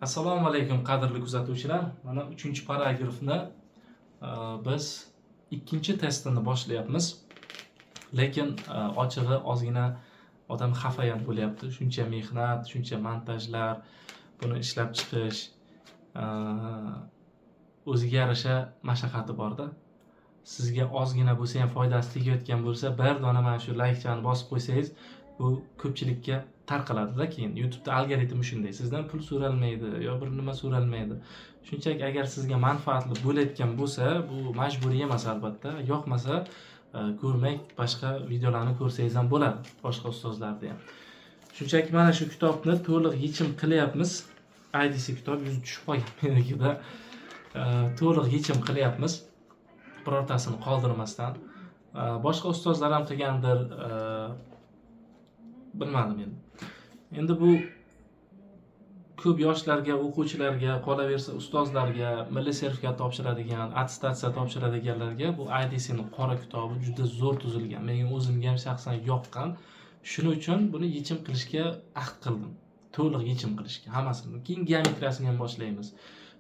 Assalomu alaykum qadrli kuzatuvchilar. Mana 3-paragrafni biz ikkinchi testini boshlayapmiz. Lekin ochig'i ozgina odam xafa ham bo'lyapti. Shuncha mehnat, shuncha montajlar, buni ishlab chiqish o'ziga yarasha mashaqqati borda. Sizga ozgina bo'lsa ham foydasi tegayotgan bo'lsa, bir dona mana shu like-chani bosib qo'ysangiz, bu ko'pchilikka tarqaladi-da. Keyin YouTube'da algoritmi shunday. Sizdan pul so'ralmaydi yo bir nima so'ralmaydi. Shunchaki agar sizga manfaatli bo'layotgan bo'lsa, bu majburiy emas albatta. Yoqmasa ko'rmay boshqa videolarni ko'rsangiz ham bo'ladi, boshqa ustozlarni ham. Shunchaki mana shu kitobni to'liq yechim qilyapmiz. IDC kitob yuzi tushib qolgan menikida. To'liq yechim qilyapmiz. Birortasini qoldirmasdan. Boshqa ustozlar ham qilgandir, bilmadim endi. Endi bu ko'p yoshlarga, o'quvchilarga, qolaversa ustozlarga, milliy sertifikat topshiradigan, attestatsiya topshiradiganlarga bu IDC ning qora kitobi juda zo'r tuzilgan. Menga o'zimga ham shaxsan yoqqan. Shuning uchun buni yechim qilishga ahd qildim. To'liq yechim qilishga hammasini. Keyin geometriyasini ham boshlaymiz.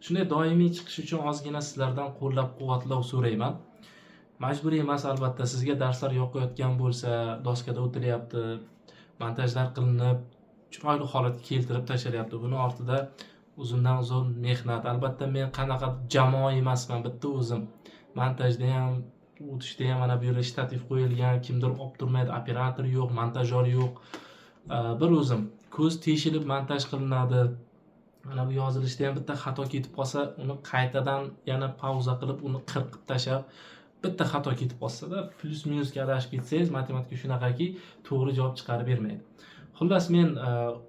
Shunday doimiy chiqish uchun ozgina sizlardan qo'llab-quvvatlov so'rayman. Majburiy emas albatta. Sizga darslar yoqayotgan bo'lsa, doskada o'tilyapti, montajlar qilinib, chiroyli holatga keltirib tashlaryapti. Buni ortida uzundan uzun mehnat. Albatta men qanaqa jamoa emasman, bitta o'zim. Montajda ham, o'tishda ham mana bu yerga shtativ qo'yilgan, kimdir olib turmaydi, operator yo'q, montajyor yo'q. Bir o'zim ko'z teshilib montaj qilinadi. Mana bu yozilishda ham bitta xato ketib qolsa, uni qaytadan yana pauza qilib, uni qirqib tashab, bitta xato ketib qolsa-da, plus minusga adashib ketsangiz, matematika shunaqaki, to'g'ri javob chiqarib bermaydi. Xullas men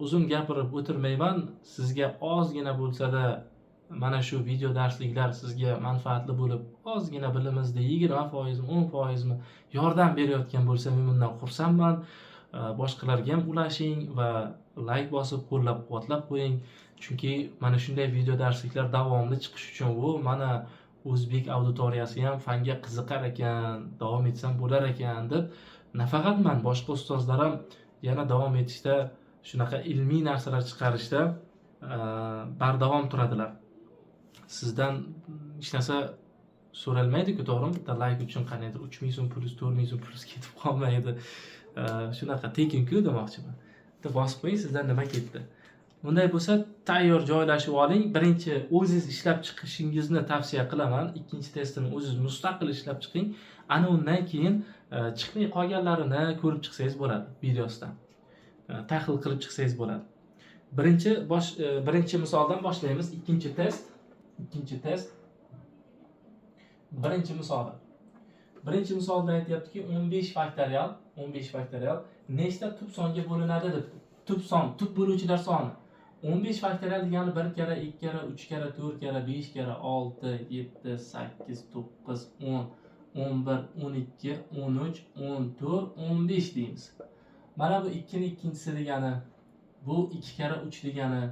uzun gapirib o'tirmayman. Sizga ozgina bo'lsa-da mana shu video darsliklar sizga manfaatli bo'lib, ozgina bilimizda 20%, 10% yordam berayotgan bo'lsa, men bundan xursandman. Boshqalarga ham ulashing va like bosib qo'llab-quvvatlab qo'ying. Chunki mana shunday video darsliklar davomli chiqish uchun u mana o'zbek auditoriyasi ham fanga qiziqar ekan, davom etsam bo'lar ekan deb nafaqat men, boshqa ustozlar ham yana davom etishda, shunaqa ilmiy narsalar chiqarishda bardavom turadilar. Sizdan hech narsa so'ralmaydi-ku, to'g'rimi? Bitta like uchun qaniydir 3000 so'm plus, 4000 so'm plus ketib qolmaydi. Shunaqa tekin-ku demoqchiman. Bitta bosib qo'ying, sizdan nima ketdi. Bunday bo'lsa, tayyor joylashib oling. Birinchi o'zingiz ishlab chiqishingizni tavsiya qilaman. Ikkinchi testini o'zingiz mustaqil ishlab chiqing. Ana undan keyin chiqmay qolganlarini ko'rib chiqsangiz bo'ladi videosidan. Tahlil qilib chiqsangiz bo'ladi. Birinchi misoldan boshlaymiz. Ikkinchi test. Birinchi misol. Birinchi misolda aytayaptiki, 15 faktorial nechta tub songa bo'linadi debdi. Tub bo'luvchilar soni. 15 faktorial degani 1 kara, 2 kara, 3 kara, 4 kara, 5 kara, 6, 7, 8, 9, 10, 11, 12, 13, 14, 15 deymiz. Mana bu 2 ning ikkinchisi degani, bu 2 kara 3 degani,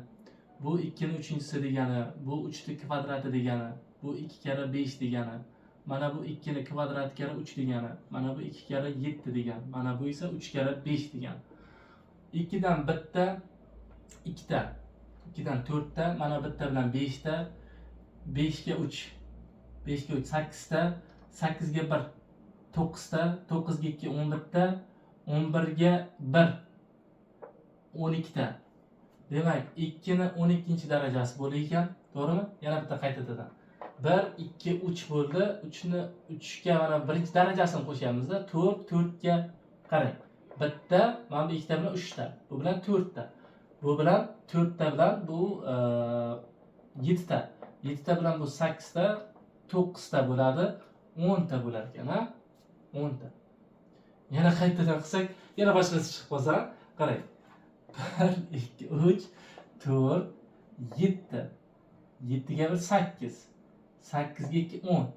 bu 2 ning uchinchisi degani, bu 3 ning kvadrati degani, bu 2 kara 5 degani. Mana bu 2 ning kvadrati kara 3 degani, mana bu 2 kara 7 degani, mana bu esa 3 kara 5 degani. 2 dan bitta 2 ta, 2 dan 4 ta, mana bitta bilan 5 ta, 5 ga 3, 5 ga 3 8 ta, 8 ga 1 9 ta, 9 ga 2 11 ta, 11 ga 1 12 ta. Demak, 2 ning 12-darajasi bo'lar ekan, to'g'rimi? Yana bitta qaytadan. 1 2 3 bo'ldi. 3 ni 3 ga mana 1-darajasini qo'shamizda, 4 ga qarang. Bitta, mana bu ikkita bilan 3 ta. Bu bilan 4 ta. Bu bilan 4 ta bilan bu 7 ta. 7 ta bilan bu 8 ta, 9 ta bo'ladi, 10 ta bo'lar ekan, ha? 10 ta. Yana qaytadan qilsak, yana boshqasi chiqib qolsa, qarang. 1 2 3 4 7. 7 ga 1 8. 8 ga 2 10.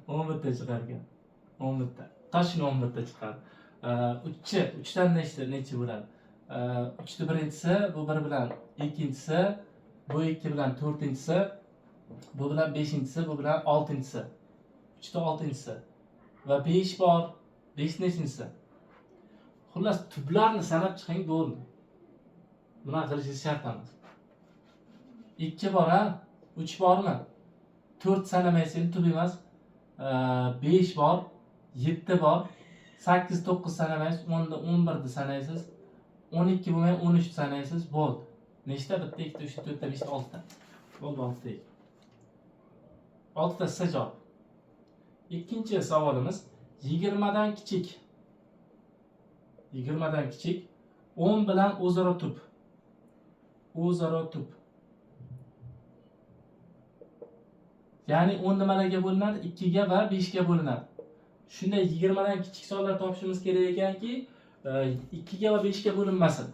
10 bitta chiqar ekan. 10 bitta. Toshni 10 bitta chiqadi. 3 dan necha bo'ladi? 3 ni birinchisi, bu 1 bilan ikkinchisi, bu 2 bilan 4-inchisi, bu bilan 5-inchisi, bu bilan 6-inchisi. 3 ta 6-inchisi. Va 5 bor. 5 nechinchisi? Xullas tublarni sanab chiqing bo'ldi. Buna qilishingiz shart emas. 2 bor ha, 3 bormi? 4 sanamaysiz, tub emas. 5 bor, 7 bor, 8 9 sanamaysiz, 10 da 11 ni sanaysiz. 12 bo'lmay 13 sanaysiz, bo'ldi. Nechta? 1 2 3 4 5 6 ta. Bo'ldi 6 ta. 6 ta siz javob. Ikkinchi savolimiz 20 dan kichik. 20 dan kichik 10 bilan o'zaro tub. O'zaro tub. Ya'ni 10 nimalarga bo'linadi? 2 ga va 5 ga bo'linadi. Shunday 20 dan kichik sonlar topishimiz kerak ekanki, 2 ga va 5 ga bo'linmasin.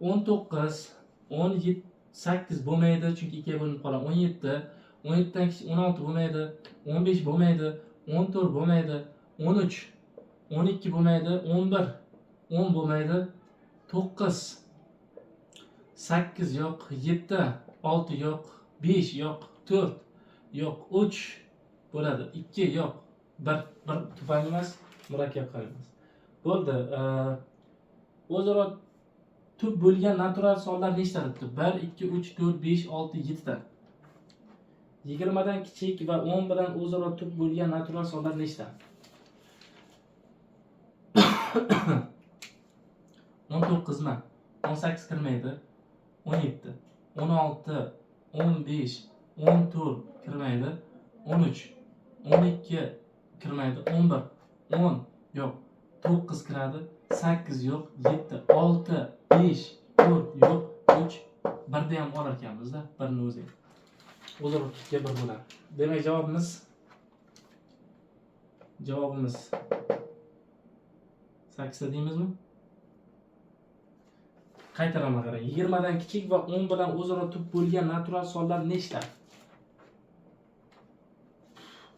19, 18 bo'lmaydi, chunki 2 ga bo'linib qoladi. 17, 17 dan kichik 16 bo'lmaydi, 15 bo'lmaydi, 14 bo'lmaydi, 13, 12 bo'lmaydi, 11, 10 bo'lmaydi, 9, 8 yo'q, 7, 6 yo'q, 5 yo'q, 4 yo'q, 3 bo'ladi, 2 yo'q, 1 tupang emas, murakkab qilamiz. Bo'ldi. O'zaro tub bo'lgan natural sonlar nechta debdi? 1 2 3 4 5 6 7 ta. 20 dan kichik va 10 bilan o'zaro tub bo'lgan natural sonlar nechta? 19 mi? 18 kirmaydi. 17, 16, 15, 14 kirmaydi. 13, 12 kirmaydi. 11, 10 yo'q. 9 kiradi. 8 yo'q. 7, 6, 5, 4 yo'q. 3, 1 da ham olar ekanmiz-da. 1 ni o'zi. O'zaro tutga 1 bo'ladi. Demak, javobimiz 8 ta deymizmi? Qaytaraman qarang. 20 dan kichik va 10 bilan o'zaro tub bo'lgan natural sonlar nechta?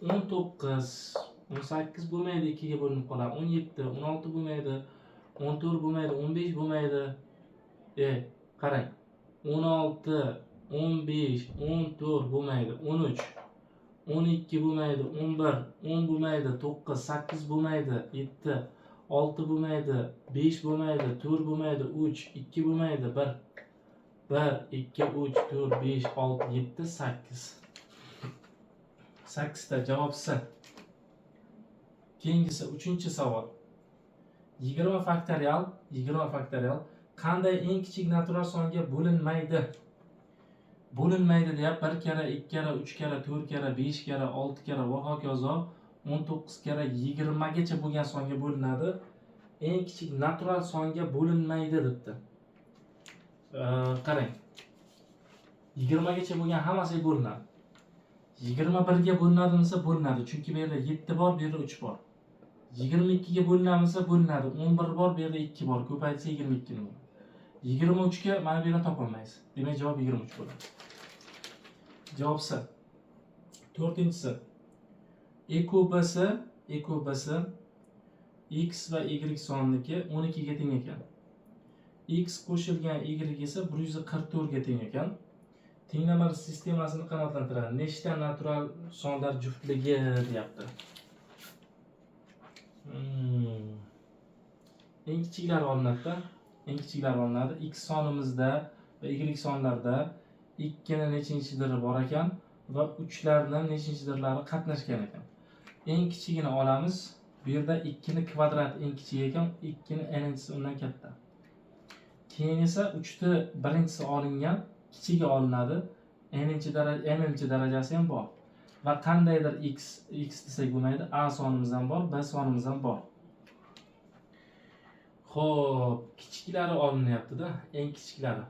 19, 18 bo'lmaydi, 2 ga bo'linib qoladi. 17, 16 bo'lmaydi, 14 bo'lmaydi, 15 bo'lmaydi. Qarang. 16, 15, 14 bo'lmaydi, 13, 12 bo'lmaydi, 11, 10 bo'lmaydi, 9, 8 bo'lmaydi, 7, 6 bo'lmaydi, 5 bo'lmaydi, 4 bo'lmaydi, 3, 2 bo'lmaydi, 1, 2, 3, 4, 5, 6, 7, 8. 8 ta javob C. Keyingisi 3-savol. 20 faktorial qanday eng kichik natural songa bo'linmaydi? Bo'linmaydi deyap 1 kara, 2 kara, 3 kara, 4 kara, 5 kara, 6 kara va hokazo 19 kara 20 gacha bo'lgan songa bo'linadi. Eng kichik natural songa bo'linmaydi debdi. Qarang. 20 gacha bo'lgan hammasiga bo'linadi. 21 ga bo'linadimsa bo'linadi, chunki bu yerda 7 bor, bu yerda 3 bor. 22 ga bo'linadimsa bo'linadi, 11 bor, bu yerda 2 bor, ko'paytsa 22 ni. 23 ga mana bu yerdan topolmaysiz. Demak, javob 23 bo'ladi. Javob C. 4-si. Ekobasi x va y sonniki 12 ga teng ekan. X qo'shilgan y esa 144 ga teng ekan. Tenglamali sistemasini qanoatlantiradi. Nechta natural sonlar juftligi deyapti. Eng kichiklari olinadi. Eng kichiklari olinadi. X sonimizda va y sonlarda 2 ni nechinchidir bor ekan va 3 lardan nechinchidirlari qatnashgan ekan. Eng kichigini olamiz. Bu yerda 2 ni kvadrati eng kichik ekan, 2 ni n-chisi undan katta. Keyin esa 3 ni birinchisi olingan, kichigi olinadi. n-chi darajasi ham bor. Va qandaydir x desak bo'lmaydi. A sonimiz ham bor, B sonimiz ham bor. Xo'p, kichiklari olinyapti-da, eng kichiklari.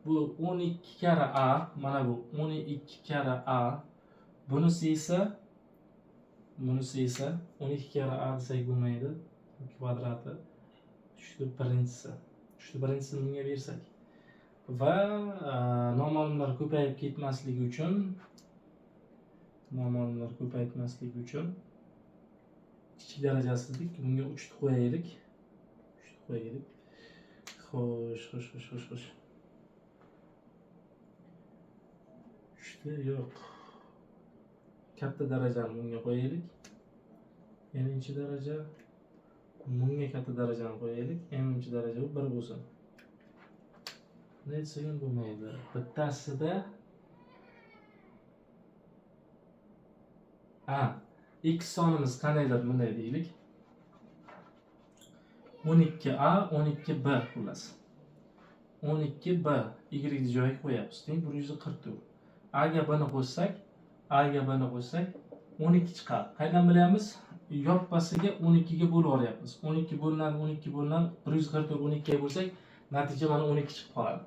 Bu 12 kara A, mana bu 12 kara A. Bunisi esa 12 kara A desak bo'lmaydi. Kvadrati. Shu birinchisi. Shu birinchisini bunga bersak. Va noma'lumlar ko'payib ketmasligi uchun kichik darajasi dedik, bunga 3 ni qo'yaylik. Xo'sh. 3 yo'q. Katta darajani bunga qo'yaylik. N-chi daraja bunga katta darajani qo'yaylik. N-chi daraja bu 1 bo'lsin. necha ham bo'lmaydi. Bittasida x sonimiz qanaydir bunday deylik. 12a, 12b xullas. 12b y joyiga qo'yamiz. Teng 144. A ga buni qo'shsak, 12 chiqadi. Qaydan bilamiz? Yoppasiga 12 ga bo'lib olyapmiz. 12 bo'linadi 144 12 ga bo'lsak, natija mana 12 chiqib qoladi.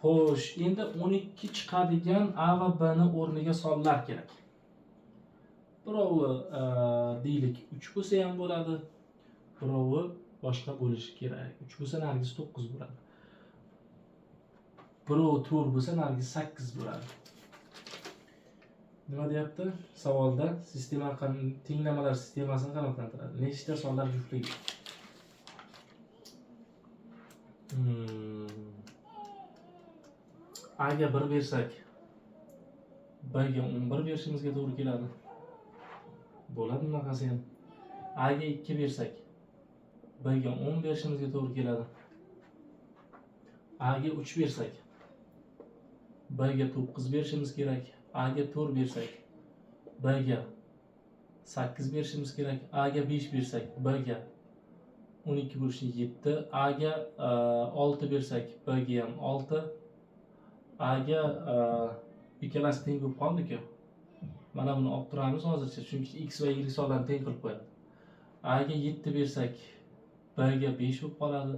Xo'sh, endi 12 chiqadigan A va B ni o'rniga sonlar kerak. Birovi deylik 3 bo'lsa ham bo'ladi. Birovi boshqa bo'lishi kerak. 3 bo'lsa nargiz 9 bo'ladi. Birovi 4 bo'lsa nargiz 8 bo'ladi. Nima deyapti? Savolda sistema tenglamalar sistemasini qanoatlantiradi. Nechta sonlar juftligi? A ga 1 bersak, B ga 11 berishimizga to'g'ri keladi. Bo'ladi bunaqasi ham. A ga 2 bersak, B ga 10 berishimizga to'g'ri keladi. A ga 3 bersak, B ga 9 berishimiz kerak. A ga 4 bersak, B ga 8 berishimiz kerak. A ga 5 bersak, B ga 12 bo'lishi 7. A ga 6 bersak, B ga ham 6. A ga ikkalasi teng bo'lib qoldi-ku. Mana buni olib turamiz hozircha, chunki x va y sonlarni teng qilib qo'yadi. A ga 7 bersak, B ga 5 bo'lib qoladi.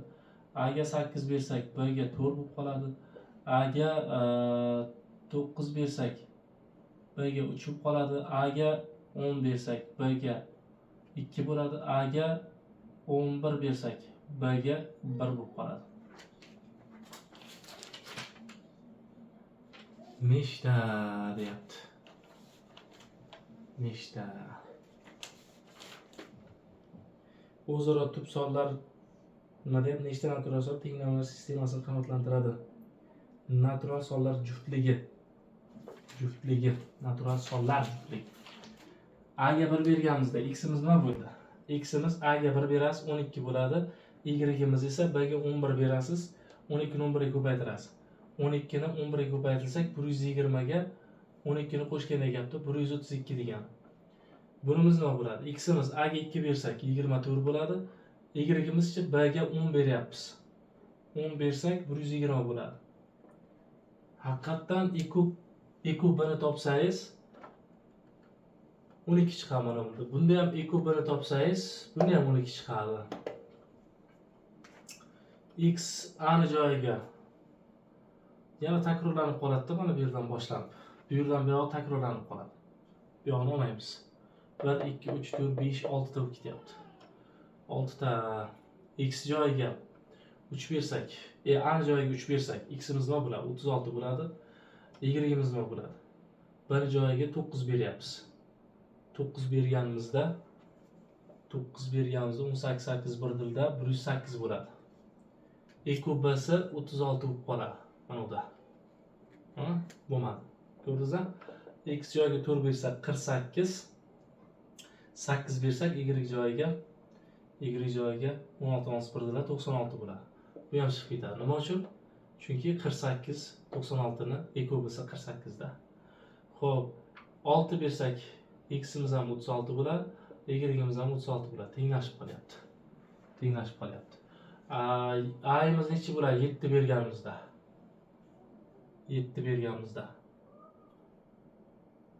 A ga 8 bersak, B ga 4 bo'lib qoladi. A ga 9 bersak, B ga 3 bo'lib qoladi. A ga 10 bersak, B ga 2 bo'ladi. A ga 11 bersak, B ga 1 bo'lib qoladi. Nechta deyapti. Nechta? O'zaro tub sonlar nima deyapti? Nechta natural son tenglamalar sistemasini qanoatlantiradi? Natural sonlar juftligi. Natural sonlar juftligi. A ga 1 berganimizda x'imiz nima bo'ldi? X'imiz A ga 1 berasiz, 12 bo'ladi. Y'imiz esa B ga 11 berasiz, 12 ni 11 ga ko'paytirasiz. 12 ni 11 ga ko'paytirsak 120 ga 12 ni qo'shganda gapda 132 degan. Bunimiz nima bo'ladi? X'imiz A ga 2 bersak 24 bo'ladi. Y'imizcha B ga 10 beryapmiz. 10 bersak 120 bo'ladi. Haqiqatdan e kub bni topsangiz 12 chiqadi mana bunda. Bunda ham e kub bni topsangiz, bunda ham 12 chiqadi. X A ni joyiga yana takrorlanib qoladi-da, mana bu yerdan boshlanib. Bu yerdan bu yoq takrorlanib qoladi. Bu yoqni olmaymiz. 1 2 3 4 5 6 ta bo'lib ketyapti. 6 ta x joyiga 3 bersak, A ni joyiga 3 bersak, x'imiz nima bo'ladi? 36 bo'ladi. Y'imiz nima bo'ladi? Bir joyiga 9 beryapmiz. 9 berganimizda 18 8 bir dilda 108 bo'ladi. E kubbasi 36 bo'lib qoladi. Mana bu da. Bo'lmadi. Ko'rdingizmi? X joyiga 4 bersak 48, 8 bersak y joyiga 16 bir dilda 96 bo'ladi. Bu ham chiqib ketadi. Nima uchun? Chunki 48 96 ni e kubbasi 48 da. Xo'p, 6 bersak x'imiz ham 36 bo'ladi, y'imiz ham 36 bo'ladi. Tenglashib qolyapti. A'imiz necha bo'ladi? 7 berganimizda.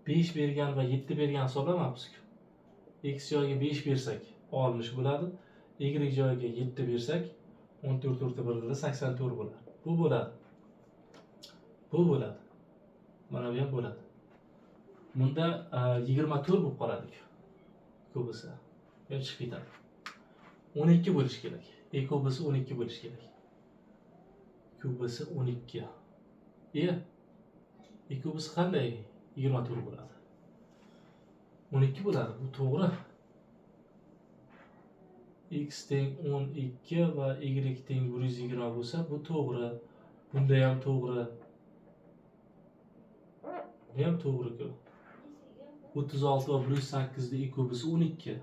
5 bergan va 7 bergan hisoblamabmiz-ku. X joyiga 5 bersak 60 bo'ladi. Y joyiga 7 bersak 14 4 birda 84 bo'ladi. Bu bo'ladi. Mana bu ham bo'ladi. Bunda 24 bo'lib qoladi-ku. Kubisi. Bu chiqib ketadi. 12 bo'lish kerak. E kubisi 12 bo'lish kerak. Kubisi 12. E kubisi qanday? 24 bo'ladi. 12 bo'ladi. Bu to'g'ri. X teng 12 va y teng 120 bo'lsa, bu to'g'ri. Bunda ham to'g'ri. Bu ham to'g'ri-ku. 36 va 108 ni e kubisi 12.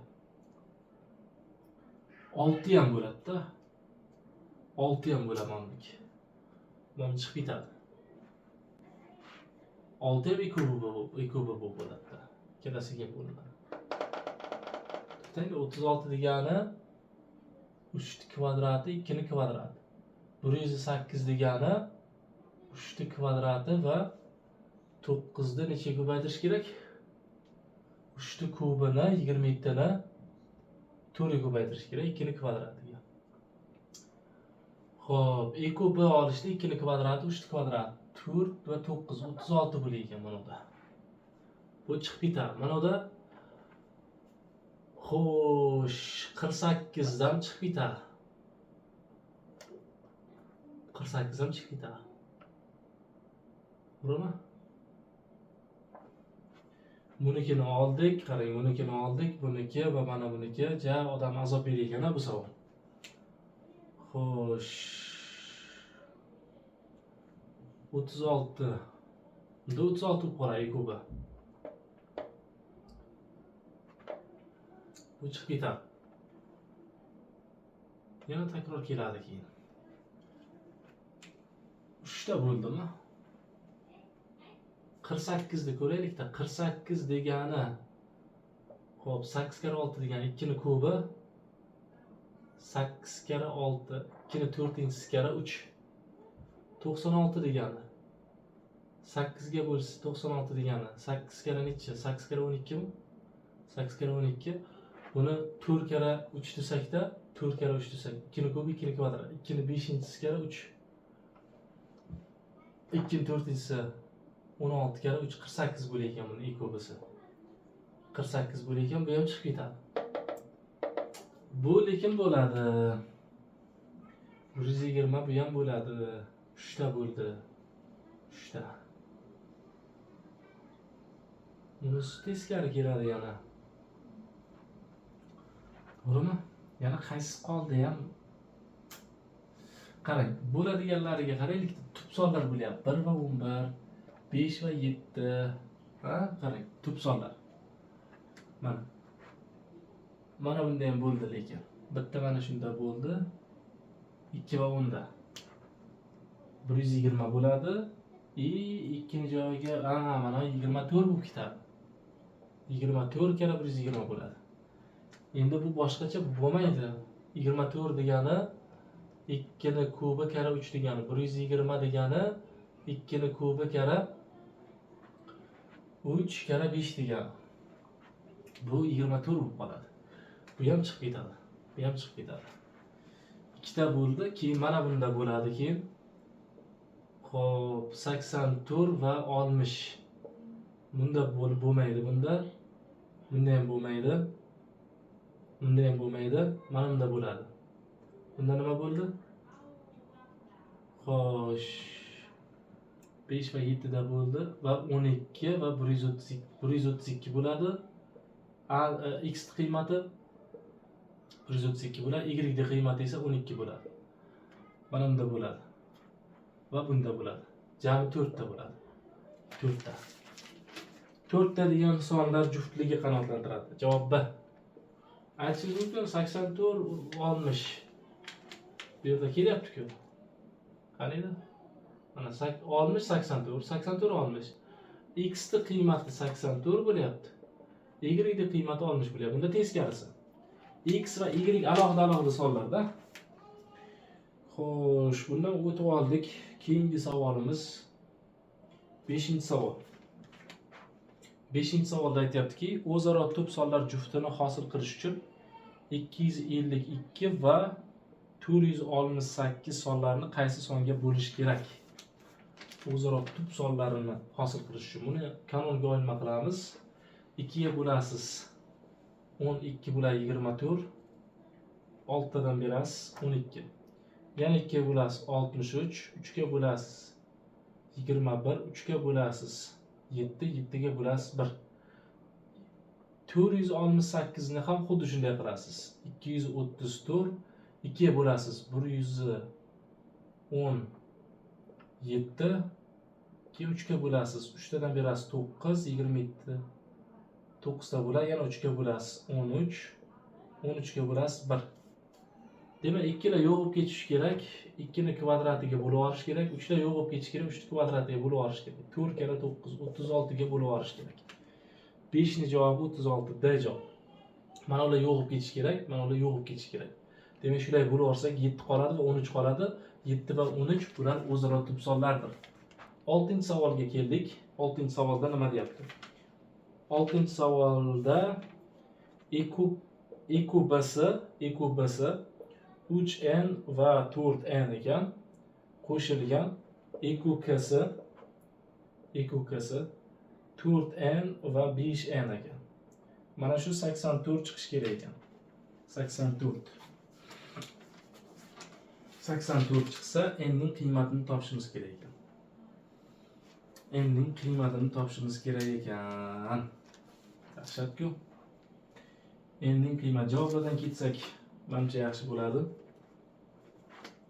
6 ham bo'ladi-da. 6 ham bo'ladi buniki. Mana chiqib ketadi. 6 ham 2 kubi bo'ladi. Ikkalasiga bo'linadi. To'xtang, 36 degani 3 kvadrati 2 ni kvadrati. 108 degani 3 ni kvadrati va 9 ni nechaga ko'paytirish kerak? 3 ni kubini 27 ni 4 ga ko'paytirish kerak 2 ni kvadratiga. Xo'p, e kubi olishda 2 ni kvadrati 3 ni kvadrati 4 va 9 36 bo'lar ekan mana bunda. Bu chiqib ketadi. Mana bunda xo'sh 48 dan chiqib ketadi. 48 dan chiqib ketadi. To'g'rimi? Bunikini oldik, qarang, bunikini oldik, buniki va mana buniki. Ja, odam azob bergan bu savol. Xo'sh 36. Bunda 36 bo'lib qoladi kubi. Bu chiqib ketadi. Yana takror keladi keyin. 3 ta bo'ldimi? 48 ni ko'raylik-da. 48 degani xo'p 8 kare 6 degani 2 ni kubi. 8 kare 6, 2 ni 4-inchisi kare 3. 96 degani 8 ga bo'lsa 96 degani 8 kare necha? 8 kare 12 mi? 8 kare 12. Buni 4 kare 3 desakda, 4 kare 3 desak, 2 ni kubi 2 ni kvadrat. 2 ni 5-inchisi kare 3. 2 ni 4-inchisi 16 kare 3 48 bo'lar ekan buni kubisi. 48 bo'lar ekan, bu ham chiqib ketadi. Bu lekin bo'ladi. 120 bu ham bo'ladi. 3 ta bo'ldi. 3 ta. Bunisi teskari keladi yana. To'g'rimi? Yana qaysi qoldi ham? Qarang, bo'ladiganlariga qaraylik, tub sonlar bo'lyapti. 1 va 11, 5 va 7. Ha, qarang, tub sonlar. Mana. Mana bunda ham bo'ldi lekin. Bitta mana shunda bo'ldi. 2 va 10 da. 120 bo'ladi. Ikkinchi joyiga mana 24 bo'lib ketadi. 24 kare 120 bo'ladi. Endi bu boshqacha bo'lmaydi. 24 degani 2 ni kubi kare 3 degani 120 degani 2 ni kubi kare 3 kare 5 degani. Bu 24 bo'lib qoladi. Bu ham chiqib ketadi. Bu ham chiqib ketadi. Ikkita bo'ldi, keyin mana bunda bo'ladi keyin. Xo'p, 84 va 60. Bunda bo'lmaydi bunda. Bunda ham bo'lmaydi. Bunda ham bo'lmaydi. Mana bunda bo'ladi. Bunda nima bo'ldi? Xo'sh. 5 va 7 da bo'ldi va 12 va 132 bo'ladi. X qiymati 132 bo'ladi, Y de qiymati esa 12 bo'ladi. Mana bunda bo'ladi. Va bunda bo'ladi. Jami 4 ta bo'ladi. 4 ta. 4 ta degan sonlar juftligi qanoatlantiradi. Javob B. Aytishingiz mumkin 84 60. Bu yerda kelyapti-ku. Qaranglar. Mana 60 84, 84 60. X ni qiymati 84 bo'lyapti. Y ni qiymati 60 bo'lyapti. Bunda teskarisi. X va Y alohida sonlarda. Xo'sh, bundan o'tib oldik. Keyingi savolimiz 5-savol. 5-savolda aytyaptiki, o'zaro tub sonlar juftini hosil qilish uchun 252 va 468 sonlarni qaysi songa bo'lish kerak? O'zaro tub sonlarini hosil qilish uchun buni kanonga olinma qilamiz. 2 ga bo'lasiz 12 bular 24. 6 dan berasiz 12. Yana 2 ga bo'lasiz 63, 3 ga bo'lasiz 21, 3 ga bo'lasiz 7, 7 ga bo'lasiz 1. 468 ni ham xuddi shunday qilasiz. 234, 2 ga bo'lasiz 117, 3 ga bo'lasiz 3 dan berasiz 9, 27. 9 ta bo'lar, yana 3 ga bo'lasiz 13, 13 ga bo'lasiz 1. Demak, ikkala yo'q bo'lib ketishi kerak. 2 ni kvadratiga bo'lib yuborish kerak. 3 lar yo'q bo'lib ketishi kerak. 3 ni kvadratiga bo'lib yuborish kerak. 4 kara 9 36 ga bo'lib yuborish kerak. 5 ni javobi 36 D javob. Mana ular yo'q bo'lib ketishi kerak. Mana ular yo'q bo'lib ketishi kerak. Demak, shular bo'lib yuborsak 7 qoladi va 13 qoladi. 7 va 13 bular o'zaro tub sonlardir. 6-savolga keldik. 6-savolda nima deyapti? 6-savolda e kubasi 3n va 4n ekan. Qo'shilgan e kubasi 4n va 5n ekan. Mana shu 84 chiqish kerak ekan. 84 chiqsa, n ning qiymatini topishimiz kerak ekan. N ning qiymatini topishimiz kerak ekan. Yaxshi-ku. N ning qiymat javoblardan ketsak, menimcha yaxshi bo'ladi.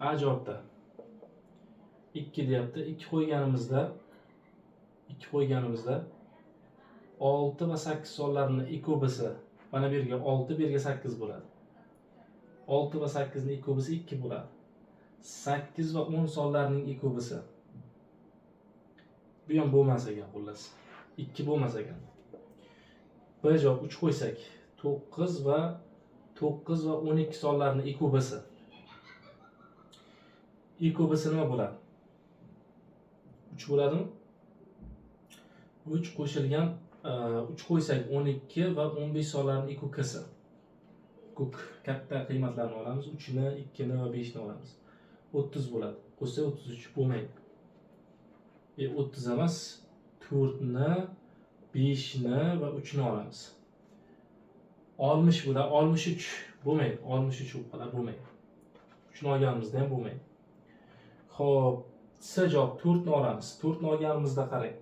A javobda 2 deyapti. 2 qo'yganimizda 6 va 8 sonlarni ekobisi mana bu yerga 6, bu yerga 8 bo'ladi. 6 va 8 ning ekobisi 2 bo'ladi. 8 va 10 sonlarning ekobisi. Bu ham bo'lmas ekan xullas. 2 bo'lmas ekan. B javob 3 qo'ysak 9 va 12 sonlarning ekobisi. Ekobisi nima bo'ladi? 3 bo'ladimi? 3 qo'shilgan 3 qo'ysak 12 va 15 sonlarning ekokisi. Katta qiymatlarni olamiz. 3 ni, 2 ni va 5 ni olamiz. 30 bo'ladi. Qo'shsa 33 bo'lmaydi. 30 emas, 4 ni, 5 ni va 3 ni olamiz. 60 bo'ladi. 63 bo'lmaydi. 63 bo'lib qoladi, bo'lmaydi. 3 ni olganimizda ham bo'lmaydi. Xo'p, C javob 4 ni olamiz. 4 ni olganimizda qarang.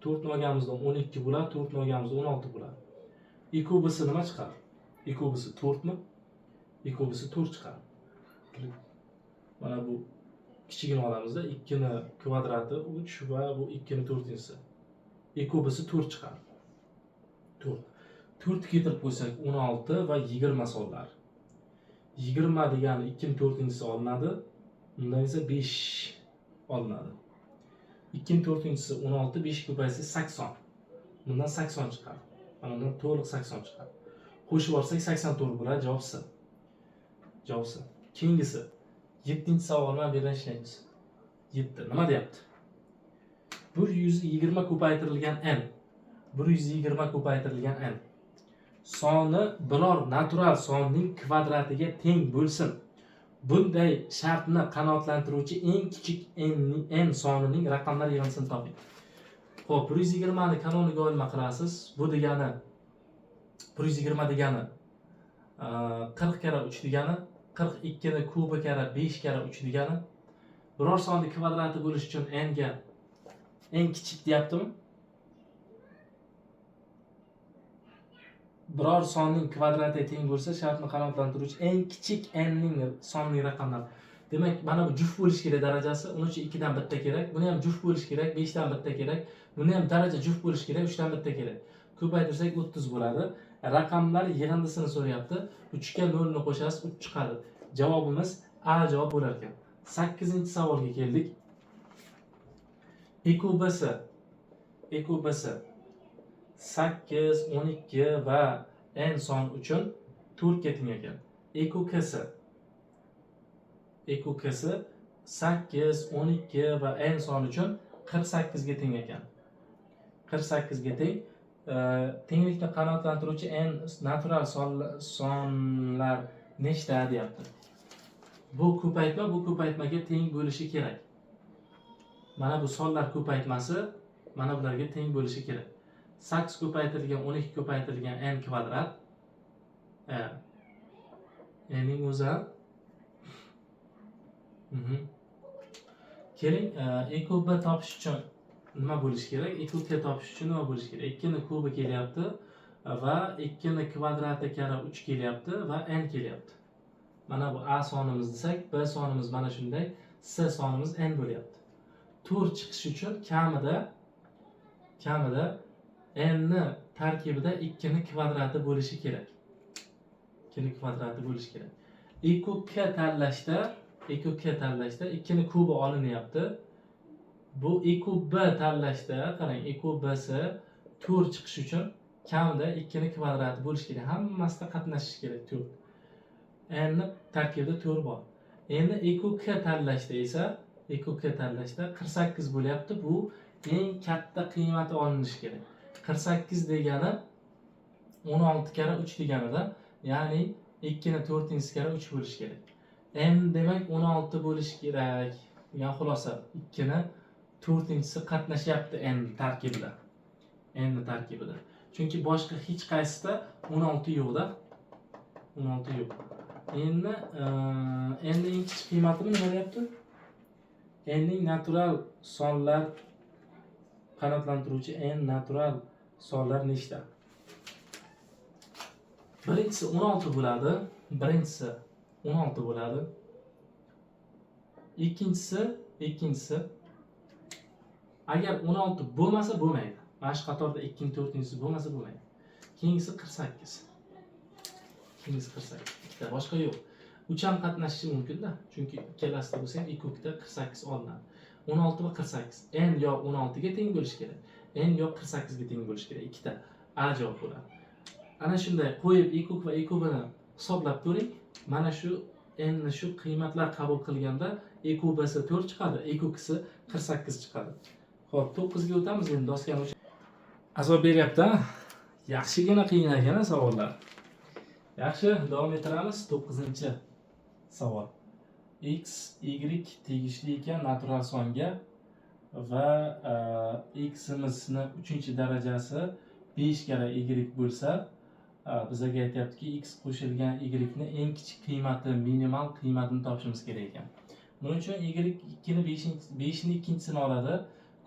4 ni olganimizda 12 bo'ladi, 4 ni olganimizda 16 bo'ladi. Ekobisi nima chiqadi? Ekobisi 4 mi? Ekobisi 4 chiqadi. Mana bu kichigini olamizda 2 ni kvadrati 3 va bu 2 ni 4-inchisi. Ekobisi 4 chiqadi. 4. 4 keltirib qo'ysak 16 va 20 sonlar. 20 degani 2 ni 4-inchisi olinadi. Bundan esa 5 olinadi. 2 ni 4-inchisi 16, 5 ko'paysa 80. Bundan 80 chiqadi. Mana bundan to'liq 80 chiqadi. Qo'shib olsak 84 bo'ladi, javob C. Javob C. Keyingisi 7-savol bilan bergan ishlaymiz. 7. Nima deyapti? 120 ko'paytirilgan n. 120 ko'paytirilgan n. Soni biror natural sonning kvadratiga teng bo'lsin. Bunday shartni qanoatlantiruvchi eng kichik n sonining raqamlar yig'indisini toping. Xo'p, 120 ni kanoniga olma qilasiz. Bu degani 120 degani 40 kara 3 degani, 42 ni kubi kara 5 kara 3 degani. Biror sonni kvadrati bo'lish uchun n ga eng kichik deyaptimi? Biror sonning kvadratiga teng bo'lsa, shartni qanoatlantiruvchi eng kichik n ning sonli raqamlar. Demak, mana bu juft bo'lish kerak darajasi. Uning uchun 2 dan bitta kerak. Buni ham juft bo'lish kerak, 5 dan bitta kerak. Buni ham daraja juft bo'lish kerak, 3 dan bitta kerak. Ko'paytirsak 30 bo'ladi. Raqamlar yig'indisini so'rayapti. 3 ga 0 ni qo'shasiz, 3 chiqadi. Javobimiz A javob bo'lar ekan. 8-savolga keldik. Ekobisi 8, 12 va n son uchun 4 ga teng ekan. Ekokisi 8, 12 va n son uchun 48 ga teng ekan. 48 ga teng. Tenglikni qanoatlantiruvchi n natural sonlar nechta deyapti. Bu ko'paytmaga teng bo'lishi kerak. Mana bu sonlar ko'paytmasi mana bularga teng bo'lishi kerak. 8 ko'paytirilgan 12 ko'paytirilgan n kvadrat. N'ning o'zi. Keling, ekb topish uchun nima bo'lishi kerak? Ekk topish uchun nima bo'lishi kerak? 2 ni kubi kelyapti va 2 ni kvadrati kara 3 kelyapti va n kelyapti. Mana bu A sonimiz desak, B sonimiz mana shunday, C sonimiz n bo'lyapti. 4 chiqish uchun kamida n ni tarkibida 2 ni kvadrati bo'lishi kerak. 2 ni kvadrati bo'lishi kerak. EQK tanlashda, EQK tanlashda 2 ni kubi olinyapti. Bu EQB tanlashda, qarang, EQB'si 4 chiqish uchun kamida 2 ni kvadrati bo'lish kerak. Hammasida qatnashish kerak 4. N tarkibida 4 bor. Endi EQK tanlashda esa, EQK tanlashda 48 bo'lyapti. Bu eng katta qiymati olinishi kerak. 48 degani 16 kara 3 deganida, ya'ni 2 ni 4-inchisi kara 3 bo'lishi kerak. N demak 16 bo'lishi kerak. Yani xulosa 2 ni 4-inchisi qatnashyapti n tarkibida. N tarkibida. Chunki boshqa hech qaysida 16 yo'q-da. 16 yo'q. Endi n ning kichik qiymatini nima deyapti? N ning natural sonlar qanoatlantiruvchi n natural sonlar nechta? Birinchisi 16 bo'ladi. Birinchisi 16 bo'ladi. Ikkinchisi agar 16 bo'lmasa bo'lmaydi. Mana shu qatorda 2 ni 4-inchisi bo'lmasa bo'lmaydi. Keyingisi 48. Keyingisi 48. Ikkita boshqa yo'q. 3 ham qatnashishi mumkin-da. Chunki ikkalasida bo'lsa ham EQKda 48 olinadi. 16 va 48. N yo 16 ga teng bo'lishi kerak. N yo 48 ga teng bo'lishi kerak. Ikkita A javob bo'ladi. Ana shunday qo'yib EQK va EQBni hisoblab ko'ring. Mana shu n ni shu qiymatlar qabul qilganda EQBsi 4 chiqadi, EQKsi 48 chiqadi. Xo'p, 9 ga o'tamiz endi doskani. Azob beryapti. Yaxshigina qiyin ekan savollar. Yaxshi, davom ettiramiz. 9-savol. X, Y tegishli ekan natural songa va x'imizning 3-darajasi 5 kara y bo'lsa, bizga aytayaptiki x qo'shilgan y ni eng kichik qiymati, minimal qiymatini topishimiz kerak ekan. Buning uchun y 2 ni 5 ni ikkinchisini oladi.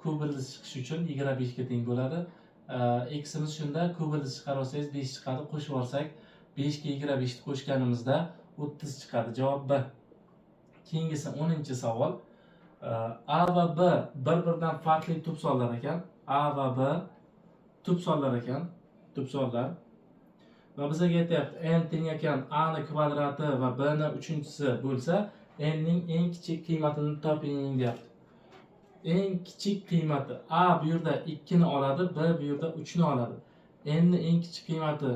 Kub ildiz chiqish uchun y 5 ga teng bo'ladi. X'imiz shunda kub ildiz chiqarib olsangiz 5 chiqadi. Qo'shib olsak 5 ga y 5 ni qo'shganimizda 30 chiqadi. Javob B. Keyingisi 10-savol. A va B bir-biridan farqli tubsollar ekan. A va B tubsollar ekan. Tubsollar. Va bizga aytayapti n teng ekan a ni kvadrati va b ni 3-inchisi bo'lsa, n ning eng kichik qiymatini toping deyapti. Eng kichik qiymati a bu yerda 2 ni oladi, b bu yerda 3 ni oladi. N ni eng kichik qiymati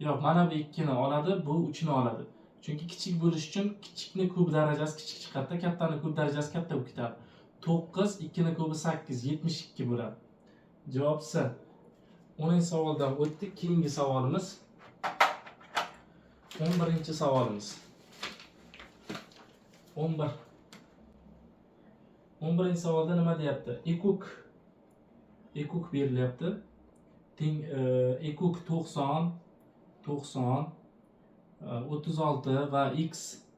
yo'q, mana bu 2 ni oladi, bu 3 ni oladi. Chunki kichik bo'lish uchun kichikni kub darajasi kichik chiqadi, kattani kub darajasi katta bo'lib ketadi. 9, 2 ni kubi 8, 72 bo'ladi. Javob C. 10-savoldan o'tdik. Keyingi savolimiz 11-savolimiz. 11-savolda nima deyapti? EQK berilyapti. EQK 90, 36 va x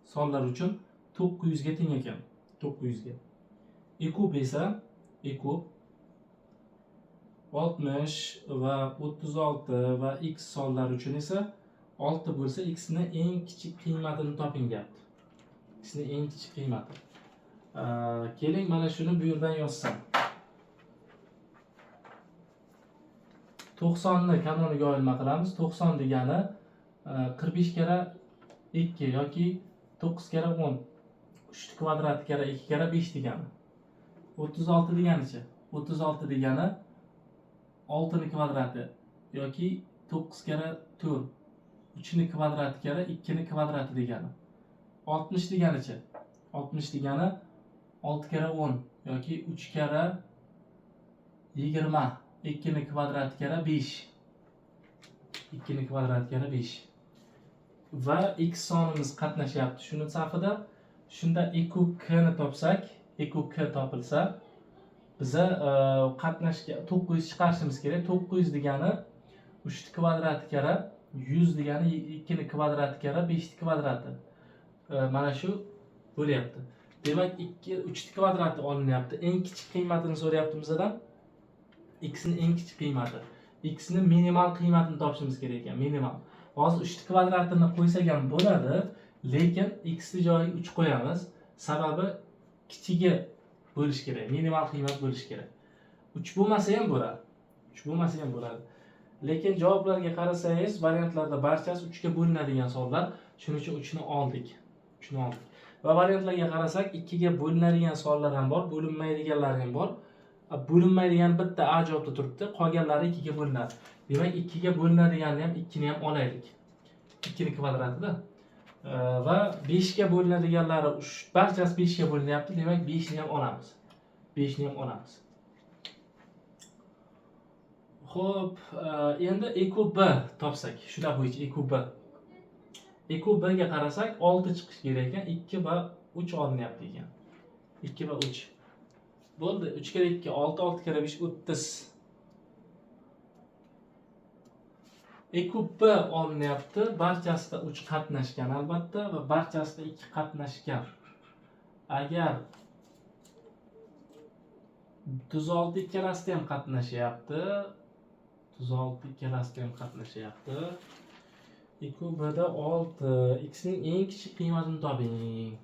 sonlar uchun 900 ga teng ekan. 900 ga. EQB esa EQB 60 va 36 va x sonlar uchun esa 6 bo'lsa, x ni eng kichik qiymatini toping deyapti. X ni eng kichik qiymati. Keling mana shuni bu yerdan yozsam. 90 ni kanoniga olinma qilamiz. 90 degani 45 kara 2 yoki 9 kara 10. 3 kvadrati kara 2 kara 5 degani. 36 deganicha. 36 degani 6 ni kvadrati yoki 9 kara 4. 3 ni kvadrati kara 2 ni kvadrati degani. 60 deganicha. 60 degani 6 kara 10 yoki 3 kara 20. 2 ni kvadrati kara 5. 2 ni kvadrati kara 5. Va x sonimiz qatnashyapti shuni safida. Shunda EQK ni topsak, EQK topilsa, biza qatnashga 900 chiqarishimiz kerak. 900 degani 3 ni kvadrati kara 100 degani 2 ni kvadrati kara 5 ni kvadrati. Mana shu bo'lyapti. Demak 3 ni kvadrati olinyapti. Eng kichik qiymatini so'rayapti bizdan. X ni eng kichik qiymati. X ni minimal qiymatini topishimiz kerak ekan, minimal. Hozir 3 ni kvadratini qo'ysak ham bo'ladi, lekin x ni joyiga 3 qo'yamiz. Sababi kichigi bo'lish kerak, minimal qiymat bo'lish kerak. 3 bo'lmasa ham bo'ladi. 3 bo'lmasa ham bo'ladi. Lekin javoblarga qarasangiz, variantlarda barchasi 3 ga bo'linadigan savollar. Shuning uchun 3 ni oldik. 3 ni oldik. Va variantlarga qarasak, 2 ga bo'linadigan savollar ham bor, bo'linmaydiganlar ham bor. Bo'linmaydigan bitta A javobda turibdi, qolganlari 2 ga bo'linadi. Demak, 2 ga bo'linadiganni ham 2 ni ham olaylik. 2 ni kvadratida. Va 5 ga bo'linadiganlari barchasi 5 ga bo'linyapti. Demak, 5 ni ham olamiz. 5 ni ham olamiz. Xo'p, endi E kub B topsak, shular bo'yicha E kub B. E kub B ga qarasak 6 chiqish kerak ekan, 2 va 3 olinyapti ekan. 2 va 3. Bo'ldi, 3 kere 2 6, 6 kere 5 30. E kub B olinyapti, barchasida 3 qatnashgan albatta va barchasida 2 qatnashgan. Agar 36 ikkalasida ham qatnashyapti. 36 ikkalasida ham qatnashyapti. E kub B'da 6. X ning eng kichik qiymatini toping.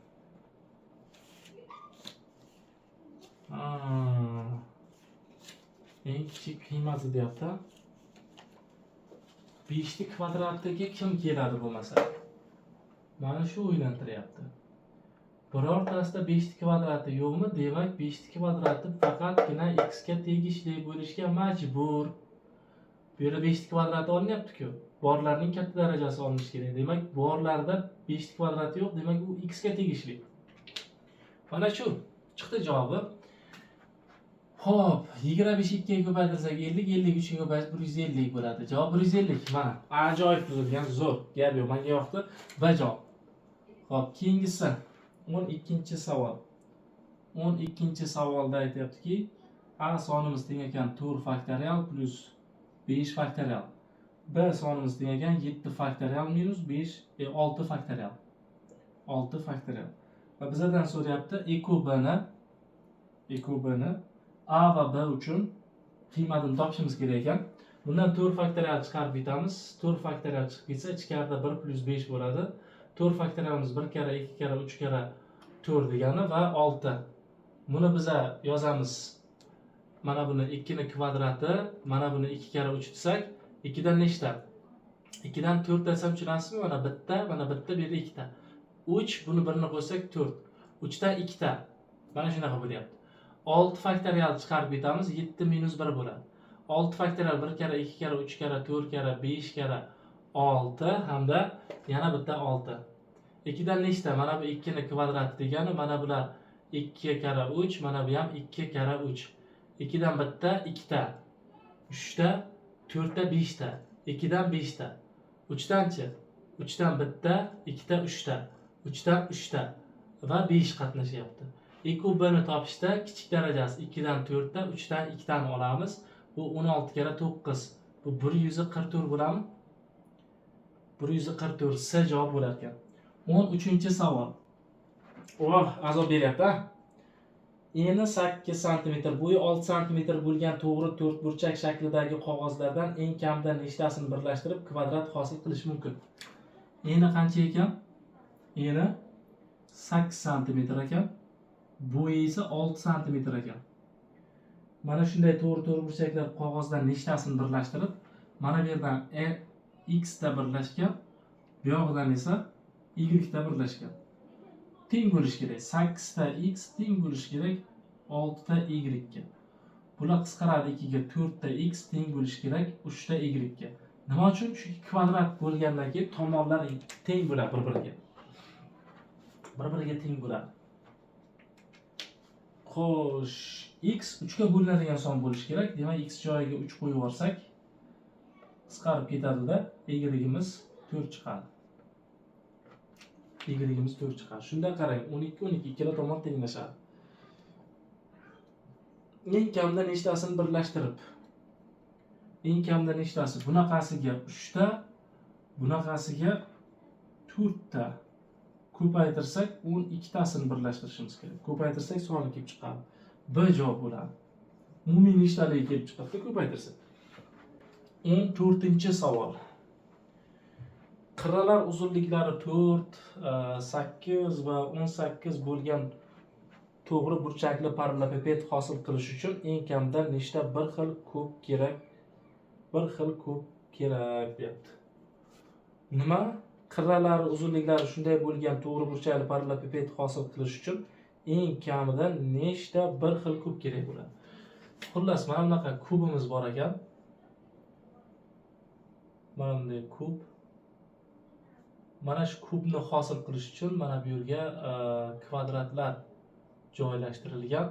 Eng kichik qiymati deyapti. 5 ni kvadratiga kim keladi bo'lmasa? Mana shu o'ylantiryapti. Birortasida 5 ni kvadrati yo'qmi? Demak, 5 ni kvadrati faqatgina x ga tegishli bo'lishga majbur. Bu yerda 5 ni kvadrati olinyapti-ku. Borlarning katta darajasi olinishi kerak. Demak, borlarda 5 ni kvadrati yo'q, demak u x ga tegishli. Mana shu chiqdi javobi. Xo'p, 25 2 ga ko'paytirsak 50, 50 3 ga ko'paytirsak 150 bo'ladi. Javob 150. Mana, ajoyib tuzilgan, zo'r. Gap yo'q, menga yoqdi. B javob. Xo'p, keyingisi 12-savol. 12-savolda aytyaptiki, A sonimiz teng ekan 4 faktorial plus 5 faktorial. B sonimiz teng ekan 7 faktorial minus 5 6 faktorial. 6 faktorial. Va bizdan so'rayapti E kub B'ni A va B uchun qiymatini topishimiz kerak ekan. Bundan 4 faktorial chiqarib bitamiz. 4 faktorial chiqib ketsa, ichkarida 1 plus 5 bo'ladi. 4 faktorialimiz 1 kara, 2 kara, 3 kara 4 degani va 6. Buni biza yozamiz. Mana buni 2 ni kvadrati, mana buni 2 kara 3 desak, 2 dan nechta? 2 dan 4 desam tushunasizmi? Mana bitta, mana bitta, bu yerda 2 ta. 3, buni birini qo'ysak 4. 3 dan 2 ta. Mana shunaqa bo'lyapti. 6 faktorial chiqarib bitamiz, 7 minus 1 bo'ladi. 6 faktorial 1 kara, 2 kara, 3 kara, 4 kara, 5 kara 6 hamda yana bitta 6. 2 dan nechta? Mana bu 2 ni kvadrati degani, mana bular 2 kara 3, mana bu ham 2 kara 3. 2 dan bitta 2 ta. 3 ta, 4 ta, 5 ta. 2 dan 5 ta. 3 danchi? 3 dan bitta, 2 ta, 3 ta. 3 dan 3 ta va 5 qatnashyapti. E kub B'ni topishda kichik darajasi 2 dan 4 ta, 3 dan 2 tani olamiz. Bu 16 kara 9. Bu 144 bo'ladimi? 144 C javob bo'lar ekan. 13-savol. Azob beryapti. Eni 8 cm, bo'yi 6 cm bo'lgan to'g'ri to'rtburchak shaklidagi qog'ozlardan eng kamida nechtasini birlashtirib kvadrat hosil qilish mumkin? Eni qancha ekan? Eni 8 cm ekan. Bo'yi esa 6 cm ekan. Mana shunday to'rtburchaklar qog'ozdan nechtasini birlashtirib, mana bu yerdan x da birlashgan, bu yoqdan esa y da birlashgan. Teng bo'lishi kerak. 8 ta x teng bo'lishi kerak 6 ta y ga. Bular qisqaradi 2 ga, 4 ta x teng bo'lishi kerak 3 ta y ga. Nima uchun? Chunki kvadrat bo'lgandan keyin tomonlar teng bo'ladi bir-biriga. Bir-biriga teng bo'ladi. Xo'sh, x 3 ga bo'linadigan son bo'lishi kerak. Demak, x joyiga 3 qo'yib yuborsak, qisqarib ketadi-da, y-imiz 4 chiqadi. Y-imiz 4 chiqadi. Shunda qarang, 12 12 ikkala tomon tenglashadi. Eng kamida nechtasini birlashtirib? Eng kamida nechtasi? Bunaqasiga 3 ta, bunaqasiga 4 ta. Ko'paytirsak 12 tasini birlashtirishimiz kerak. Ko'paytirsak soni kelib chiqadi. B javob bo'ladi. Umumiy nechtaligi kelib chiqadi ko'paytirsak. 14-savol. Qirralar uzunliklari 4, 8 va 18 bo'lgan to'g'ri burchakli parallelopiped hosil qilish uchun eng kamida nechta bir xil kub kerak bir xil kub kerak deyapti. Nima? Qirralari, uzunliklari shunday bo'lgan to'g'ri burchakli parallelipiped hosil qilish uchun eng kamida nechta bir xil kub kerak bo'ladi? Xullas, mana bunaqa kubimiz bor ekan. Mana bunday kub. Mana shu kubni hosil qilish uchun mana bu yerga kvadratlar joylashtirilgan.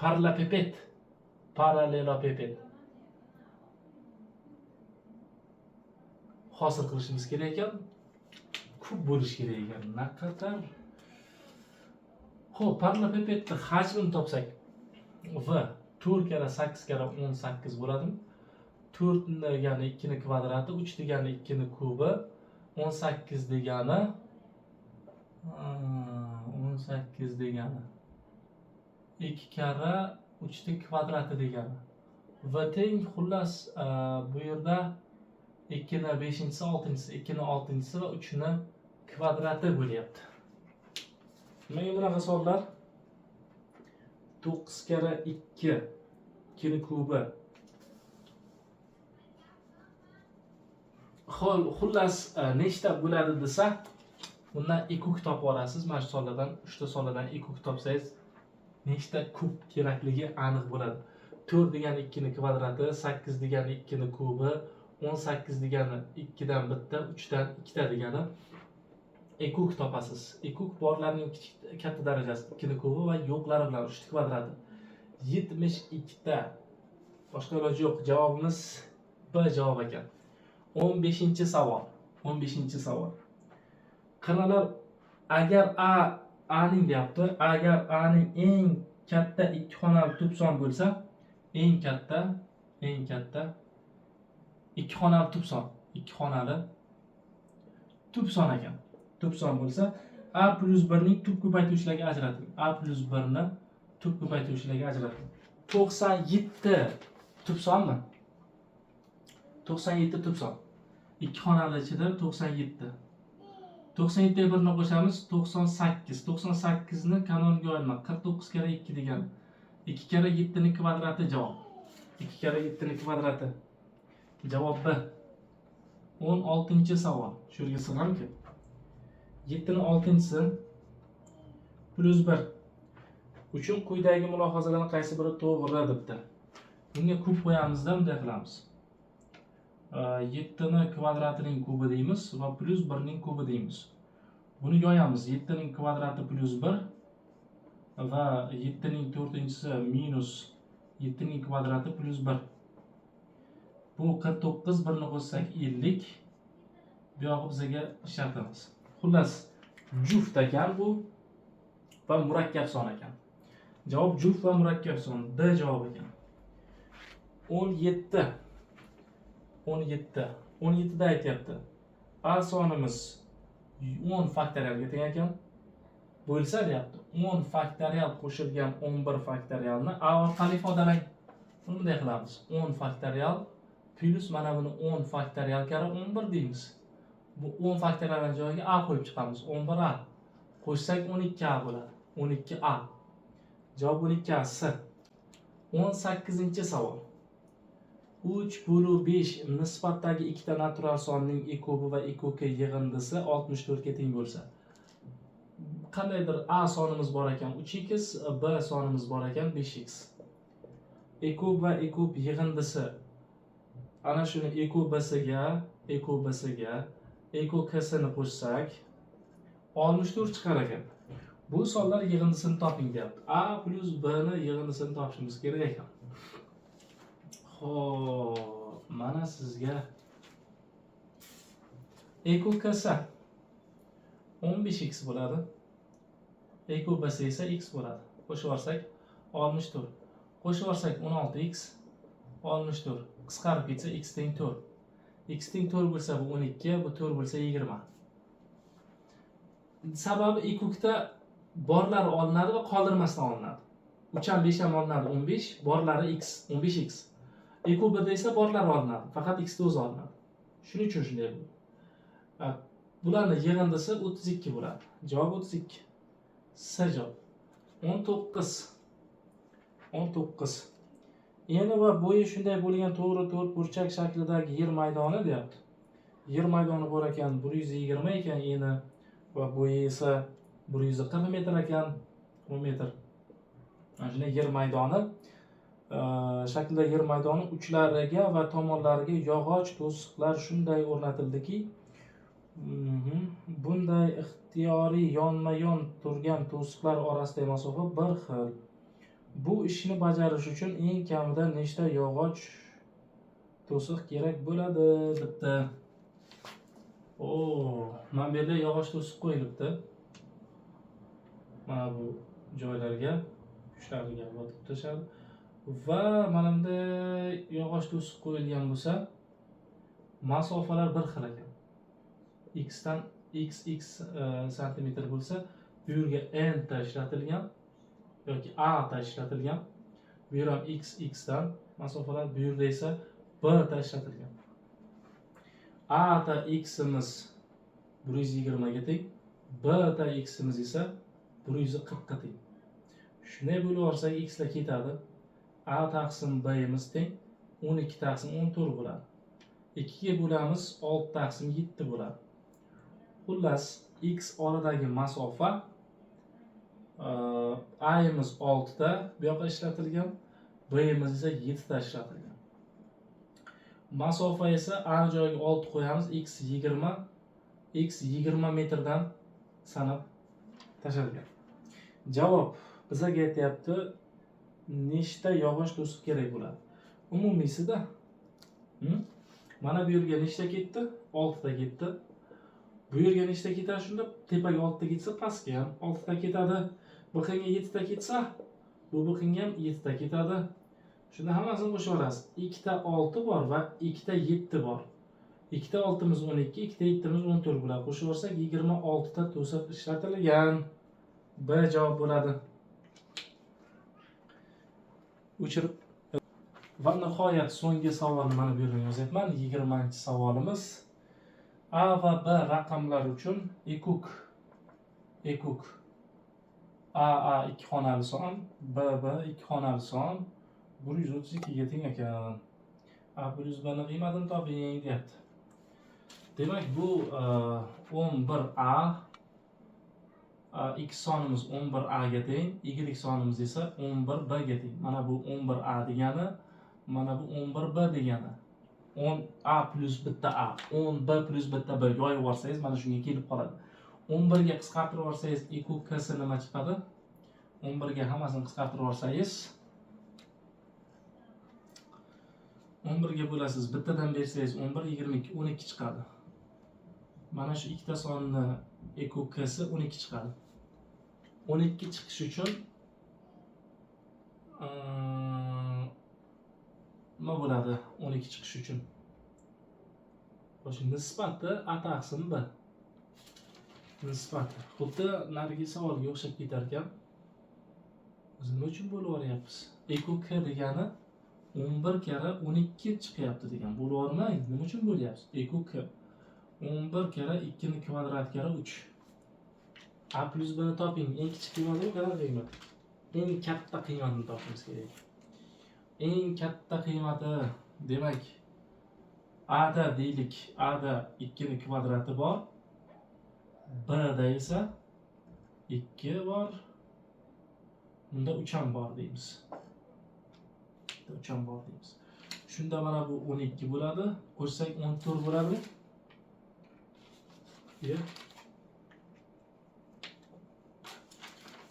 Parallelipiped hosil qilishimiz kerak ekan. Kub bo'lish kerak ekan. Naqadar. Xo'p, parallelipipedni hajmini topsak, v 4 kara 8 kara 18 bo'ladimi? 4 degani 2 ni kvadrati, 3 degani 2 ni kubi, 18 degani 18 degani 2 kara 3 ni kvadrati degani. V teng xullas bu yerda 2 ni 5-si, 6-si, 2 ni 6-si va 3 ni kvadrati bo'lyapti. Menga bunaqa savollar 9 kara 2 2 ni kubi. Xullas nechta bo'ladi desa, bundan ekuk topib olasiz. Mana shu savollardan, 3 ta savollardan ekuk topsangiz, nechta kub kerakligi aniq bo'ladi. 4 degani 2 ni kvadrati, 8 degani 2 ni kubi, 18 degani 2 dan bitta, 3 dan 2 ta degani ekuk topasiz. Ekuk borlarning katta darajasi 2 ni kubi va yo'qlari bilan 3 ni kvadrati 72 ta. Boshqa iloji yo'q. Javobimiz B javob ekan. 15-savol. 15-savol. Qirralar agar A'ning deyapti, agar A'ning eng katta ikki xonali tub son bo'lsa, eng katta ikki xonali tub son, ikki xonali tub son ekan. Tub son bo'lsa, A plus 1 ning tub ko'paytiruvchilariga ajrating. A plus 1 ni tub ko'paytiruvchilariga ajrating. 97 tub sonmi? 97 tub son. İki xonali ichida 97. 97 ga 1 ni qo'shamiz, 98. 98 ni kanonga olma, 49 kara 2 degani. 2 kara 7 ni kvadrati javob. 2 kara 7 ni kvadrati. Javob B. 16-savol. Shu yerga sig'amki. 7 ni 6-si plus 1 uchun quyidagi mulohazalarning qaysi biri to'g'ri debdi. Bunga kub qo'yamizda bunday qilamiz. 7 ni kvadratining kubi deymiz va plus 1 ning kubi deymiz. Buni yoyamiz. 7 ning kvadrati plus 1 va 7 ning 4-si minus 7 ning kvadrati plus 1. Bu 49, 1 ni qo'shsak 50. Bu yog'i bizga ishlatamiz. Xullas, juft ekan bu va murakkab son ekan. Javob juft va murakkab son. D javob ekan. 17. 17 da aytyapti. A sonimiz 10 faktorialga teng ekan. Bo'lsa deyapti. 10 faktorial qo'shilgan 11 faktorialni A orqali ifodalang. Buni bunday qilamiz. 10 faktorial plus mana buni 10 faktorial kara 11 deymiz. Bu 10 faktorialning joyiga A qo'yib chiqamiz. 11A. Qo'shsak 12A bo'ladi. 12A. Javob 12A. 18-savol. 3/5 nisbatdagi ikkita natural sonning ekubi va ekuki yig'indisi 64 ga teng bo'lsa. Qandaydir A sonimiz bor ekan 3x, B sonimiz bor ekan 5x. Ekub va ekub yig'indisi ana shuni ekubisiga ekukisini qo'shsak 64 chiqar ekan. Bu sonlar yig'indisini toping deyapti. A plus B ni yig'indisini topishimiz kerak ekan. Xo'p, mana sizga ekukisi 15x bo'ladi. Ekubisi esa x bo'ladi. Qo'shib olsak 64. Qo'shib olsak 16x 64. Qisqarib ketsa x teng 4. X teng 4 bo'lsa bu 12, bu 4 bo'lsa 20. Sababi ekukda borlari olinadi va qoldirmasdan olinadi. 3 ham 5 ham olinadi 15, borlari x 15x. Ekubda esa borlari olinadi, faqat x o'zi olinadi. Shuning uchun shunday bo'ldi. Bularning yig'indisi 32 bo'ladi. Javob 32. S javob. 19. eni va bo'yi shunday bo'lgan to'g'ri to'rtburchak shaklidagi yer maydoni deyapti. Yer maydoni bor ekan 120 ekan, eni va bo'yi esa 140 metr ekan, 10 metr. Mana shunday yer maydoni shaklda yer maydoni uchlariga va tomonlariga yog'och to'siqlar shunday o'rnatildiki, bunday ixtiyoriy yonma-yon turgan to'siqlar orasidagi masofa bir xil. Bu ishni bajarish uchun eng kamida nechta yog'och to'siq kerak bo'ladi debdi. Mana bu yerda yog'och to'siq qo'yilibdi. Mana bu joylarga uchlariga botib tashadi va mana bunday yog'och to'siq qo'yilgan bo'lsa, masofalar bir xil ekan. X dan x santimetr bo'lsa, bu yerga n ta ishlatilgan yoki a ta ishlatilgan. Bu yer ham x dan masofalar, bu yerda esa b ta ishlatilgan. A ta x'imiz 120 ga teng, b ta x'imiz esa 140 ga teng. Shunday bo'lib olsak, x lar ketadi. A taqsim b'imiz teng 12 taqsim 14 bo'ladi. 2 ga bo'lamiz 6 taqsim 7 bo'ladi. Xullas, x oradagi masofa a'imiz 6 ta bu yoqqa ishlatilgan, b'imiz esa 7 ta ishlatilgan. Masofa esa a joyiga 6 qo'yamiz, x 20 metrdan sanab tashlangan. Javob bizga aytayapti, nechta yog'och to'siq kerak bo'ladi? Umumiysida mana bu yerga nechta ketdi? 6 ta ketdi. Bu yerga nechta ketadi? Shunda tepaga 6 ta ketsa, pastga ham 6 ta ketadi. Bu qinga 7 ta ketsa, bu qinga ham 7 ta ketadi. Shunda hammasini qo'shib olasiz. 2 ta 6 bor va 2 ta 7 bor. 2 ta 6miz 12, 2 ta 7miz 14 bo'ladi. Qo'shib olsak 26 ta to'siq ishlatilgan. B javob bo'ladi. O'chirib. Va nihoyat so'nggi savolni mana bu yerga yozyapman. 20-savolimiz. A va B raqamlar uchun ekuk A 2 xonali son, B 2 xonali son 132 ga teng ekan. A plus B ni qiymatini toping deyapti. Demak, bu 11A x sonimiz 11A ga teng, y sonimiz esa 11B ga teng. Mana bu 11A degani, mana bu 11B degani. 10A plus bitta A, 10B plus bitta B yoyib olsangiz mana shunga kelib qoladi. 11 ga qisqartirib olsangiz ekuk k'si nima chiqadi? 11 ga hammasini qisqartirib olsangiz 11 ga bo'lasiz, bittadan bersangiz 11, 22, 12 chiqadi. Mana shu ikkita sonni ekuk k'si 12 chiqadi. 12 chiqish uchun nima bo'ladi? 12 chiqish uchun nisbati a taqsim b. Nisbati xuddi narigi savolga o'xshab ketar ekan. Biz nima uchun bo'lib olyapmiz? Ekuk k degani 11 kara 12 chiqyapti degan. Bo'lib olmaydi. Nima uchun bo'lyapsiz? Ekuk k 11 kara 2 ni kvadrat kara 3. A plus b ni toping. Eng kichik qiymati bu qadar qiymat. Eng katta qiymatni topishimiz kerak. Eng katta qiymati, demak, A da deylik, A da 2 ni kvadrati bor. B da esa 2 bor. Bunda 3 ham bor deymiz. 3 ham bor deymiz. Shunda mana bu 12 bo'ladi. Qo'shsak 14 bo'ladi.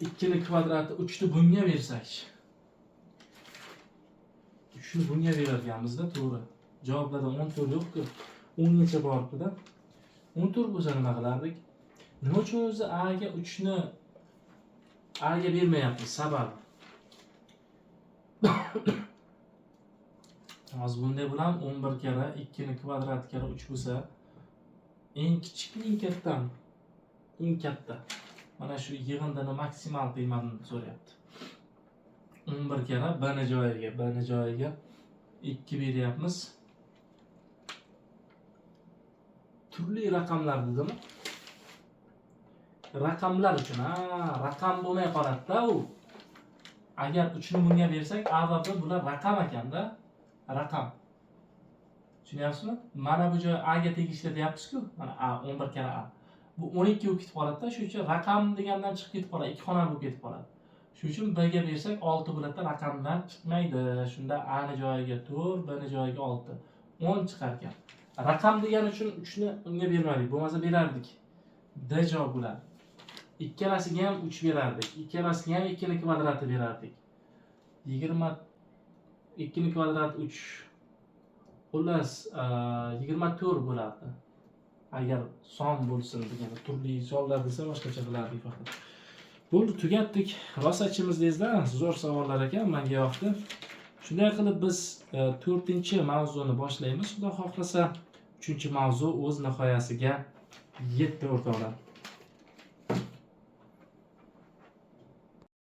2 ni kvadrati 3 ni bunga bersak. 3 ni bunga berarganmizda, to'g'ri. Javoblarda 14 yo'q-ku. 10 gacha boribdi-da. 14 bo'lsa nima qilardik? Nima uchun o'zi A ga 3 ni A ga bermayapmiz? Sabab. Hozir bunday bilan 11 kara 2 ni kvadrati kara 3 bo'lsa, eng kichikmi, eng kattami? Eng katta. Mana shu yig'indini maksimal qiymatini so'rayapti. 11 kara b ni joyiga 2 beryapmiz. Turli raqamlar dedimi? Raqamlar uchun, raqam bo'lmay qoladi-da u. Agar 3 ni bunga bersak, a va b bular raqam ekanda, raqam. Tushunyapsizmi? Mana bu joy a ga tegishli deyapmiz-ku. Mana a 11 kara a. Bu 12 bo'lib ketib qoladi-da, shuning uchun raqam degandan chiqib ketib qoladi, ikki xonali bo'lib ketib qoladi. Shuning uchun b ga bersak 6 bo'ladi, raqamdan chiqmaydi. Shunda a ni joyiga 4, b ni joyiga 6. 10 chiqar ekan. Raqam degani uchun 3 ni unga bermadik, bo'lmasa berardik. D javob bo'ladi. Ikkalasiga ham 3 berardik. Ikkalasiga ham 2 ni kvadrati berardik. 2 ni kvadrati 3. Xullas 24 bo'lardi. Agar son bo'lsin deganda, turli sonlar desa boshqacha qilardik faqat. Bo'ldi, tugatdik. Rosachiimizdingizda zo'r savollar ekan, menga yoqdi. Shunday qilib biz 4-mavzuni boshlaymiz. Xudo xohlasa 3-mavzu o'z nihoyasiga yetdi o'rtoqlar.